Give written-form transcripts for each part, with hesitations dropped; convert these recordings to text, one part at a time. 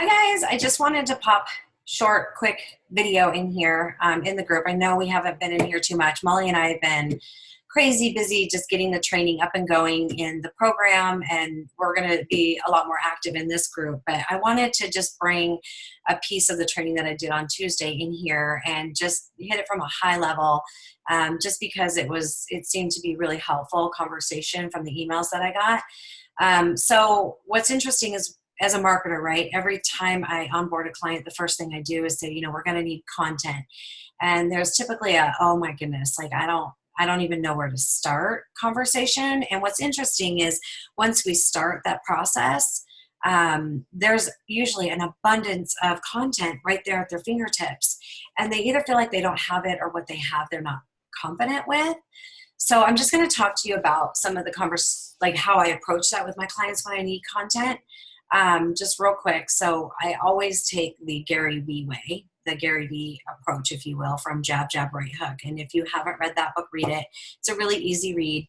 Hi guys, I just wanted to pop short, quick video in here in the group. I know we haven't been in here too much. Molly and I have been crazy busy just getting the training up and going in the program, and we're going to be a lot more active in this group. But I wanted to just bring a piece of the training that I did on Tuesday in here and just hit it from a high level, just because it seemed to be really helpful conversation from the emails that I got. So what's interesting is, as a marketer, right, every time I onboard a client, the first thing I do is say, we're going to need content. And there's typically oh my goodness, like I don't even know where to start conversation. And what's interesting is once we start that process, there's usually an abundance of content right there at their fingertips. And they either feel like they don't have it, or what they have they're not confident with. So I'm just going to talk to you about some of the like how I approach that with my clients when I need content. Just real quick. So I always take the Gary Vee way, the Gary Vee approach, if you will, from Jab, Jab, Right Hook. And if you haven't read that book, read it. It's a really easy read.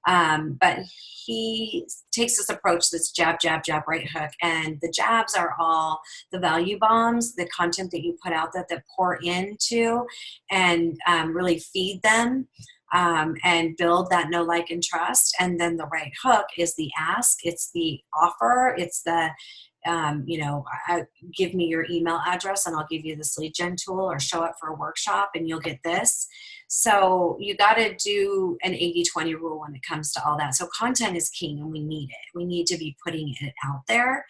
But he takes this approach that's jab, jab, jab, right hook. And the jabs are all the value bombs, the content that you put out that pour into and really feed them. And build that know, like, and trust. And then the right hook is the ask. It's the offer. It's the, give me your email address and I'll give you this lead gen tool, or show up for a workshop and you'll get this. So you got to do an 80-20 rule when it comes to all that. So content is king, and we need it. We need to be putting it out there.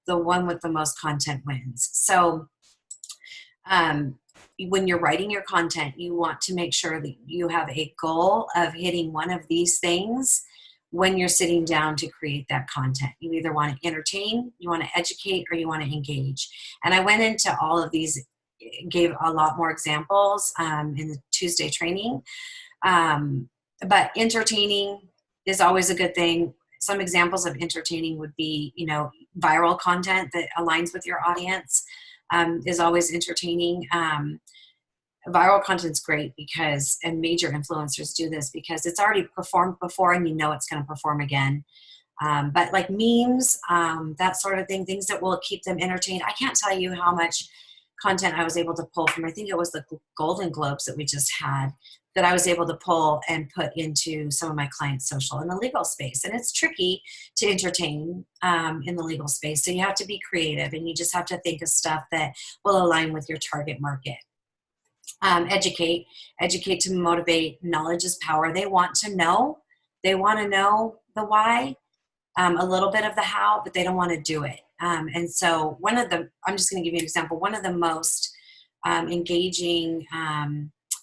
The one with the most content wins. So, when you're writing your content, you want to make sure that you have a goal of hitting one of these things when you're sitting down to create that content. You either want to entertain, you want to educate, or you want to engage. And I went into all of these, gave a lot more examples in the Tuesday training. But entertaining is always a good thing. Some examples of entertaining would be, viral content that aligns with your audience. Is always entertaining. Viral content's great because, and major influencers do this because it's already performed before and it's going to perform again. But like memes, that sort of thing, things that will keep them entertained. I can't tell you how much content I was able to pull from, I think it was the Golden Globes that we just had, that I was able to pull and put into some of my clients' social in the legal space. And it's tricky to entertain in the legal space. So you have to be creative, and you just have to think of stuff that will align with your target market. Educate to motivate. Knowledge is power. They want to know the why, a little bit of the how, but they don't want to do it. And so I'm just going to give you an example. One of the most engaging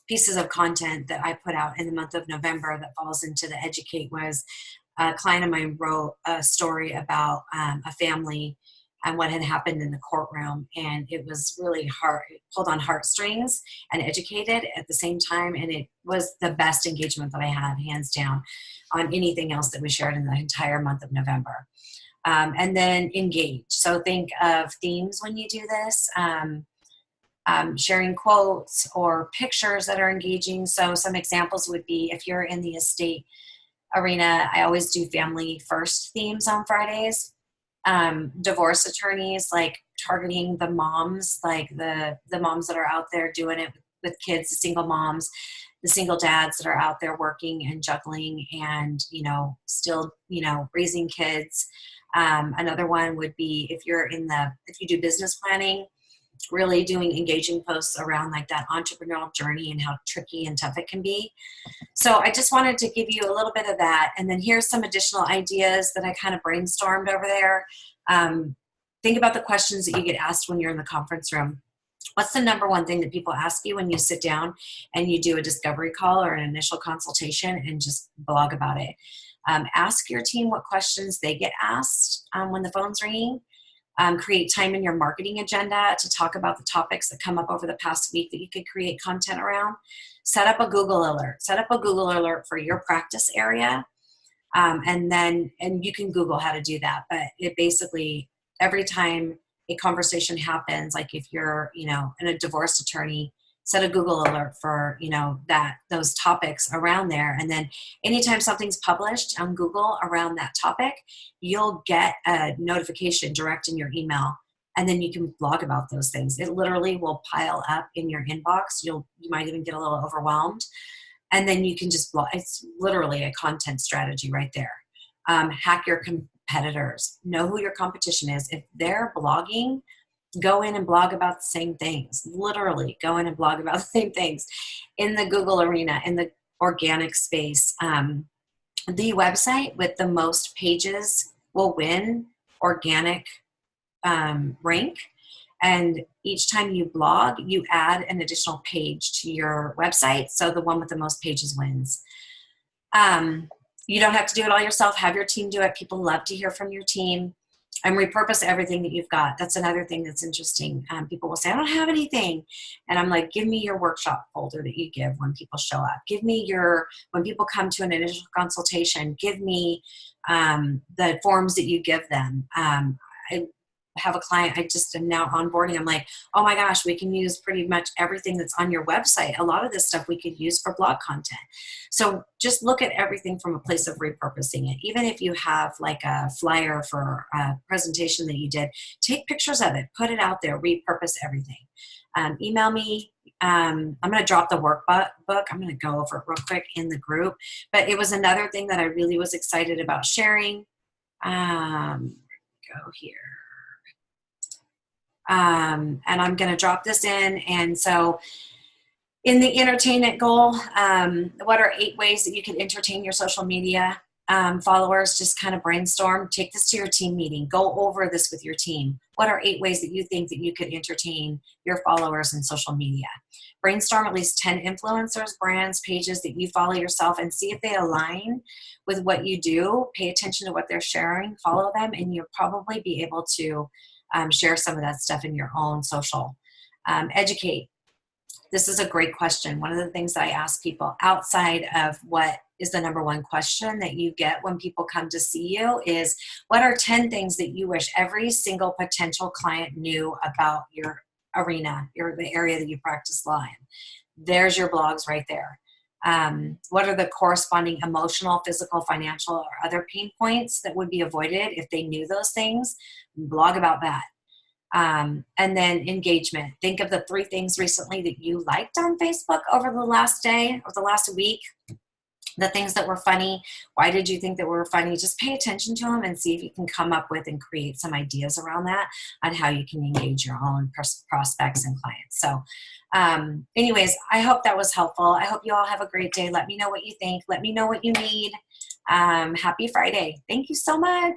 pieces of content that I put out in the month of November that falls into the educate was a client of mine wrote a story about a family and what had happened in the courtroom. And it was really hard, it pulled on heartstrings and educated at the same time. And it was the best engagement that I had, hands down, on anything else that we shared in the entire month of November. And then engage. So think of themes when you do this. Sharing quotes or pictures that are engaging. So some examples would be, if you're in the estate arena, I always do family first themes on Fridays. Divorce attorneys, like targeting the moms, like the moms that are out there doing it with kids, the single moms, the single dads that are out there working and juggling and, still, raising kids. Another one would be if you do business planning, really doing engaging posts around like that entrepreneurial journey and how tricky and tough it can be. So I just wanted to give you a little bit of that. And then here's some additional ideas that I kind of brainstormed over there. Think about the questions that you get asked when you're in the conference room. What's the number one thing that people ask you when you sit down and you do a discovery call or an initial consultation and just blog about it? Ask your team what questions they get asked when the phone's ringing. Create time in your marketing agenda to talk about the topics that come up over the past week that you could create content around. Set up a Google alert. Set up a Google alert for your practice area. And you can Google how to do that. But it basically, every time a conversation happens, like if you're, in a divorce attorney, set a Google alert for, those topics around there. And then anytime something's published on Google around that topic, you'll get a notification direct in your email and then you can blog about those things. It literally will pile up in your inbox. You might even get a little overwhelmed, and then you can just blog. It's literally a content strategy right there. Hack your competitors. Know who your competition is. If they're blogging, go in and blog about the same things. Literally go in and blog about the same things in the Google arena, in the organic space. The website with the most pages will win organic rank. And each time you blog, you add an additional page to your website. So the one with the most pages wins. You don't have to do it all yourself. Have your team do it. People love to hear from your team. And repurpose everything that you've got. That's another thing that's interesting. People will say, I don't have anything. And I'm like, give me your workshop folder that you give when people show up. Give me when people come to an initial consultation, give me the forms that you give them. I have a client I just am now onboarding. I'm like, oh my gosh, we can use pretty much everything that's on your website. A lot of this stuff we could use for blog content. So just look at everything from a place of repurposing it. Even if you have like a flyer for a presentation that you did, take pictures of it, put it out there, repurpose everything. Email me. I'm going to drop the workbook. I'm going to go over it real quick in the group. But it was another thing that I really was excited about sharing. Go here. And I'm going to drop this in. And so in the entertainment goal, what are 8 ways that you can entertain your social media followers? Just kind of brainstorm. Take this to your team meeting. Go over this with your team. What are 8 ways that you think that you could entertain your followers in social media? Brainstorm at least 10 influencers, brands, pages that you follow yourself, and see if they align with what you do. Pay attention to what they're sharing. Follow them, and you'll probably be able to share some of that stuff in your own social. Educate. This is a great question. One of the things that I ask people outside of what is the number one question that you get when people come to see you is, what are 10 things that you wish every single potential client knew about your arena, the area that you practice law in? There's your blogs right there. What are the corresponding emotional, physical, financial, or other pain points that would be avoided if they knew those things? Blog about that. And then engagement. Think of the 3 things recently that you liked on Facebook over the last day or the last week. The things that were funny. Why did you think that were funny? Just pay attention to them and see if you can come up with and create some ideas around that on how you can engage your own prospects and clients. So anyways, I hope that was helpful. I hope you all have a great day. Let me know what you think. Let me know what you need. Happy Friday. Thank you so much.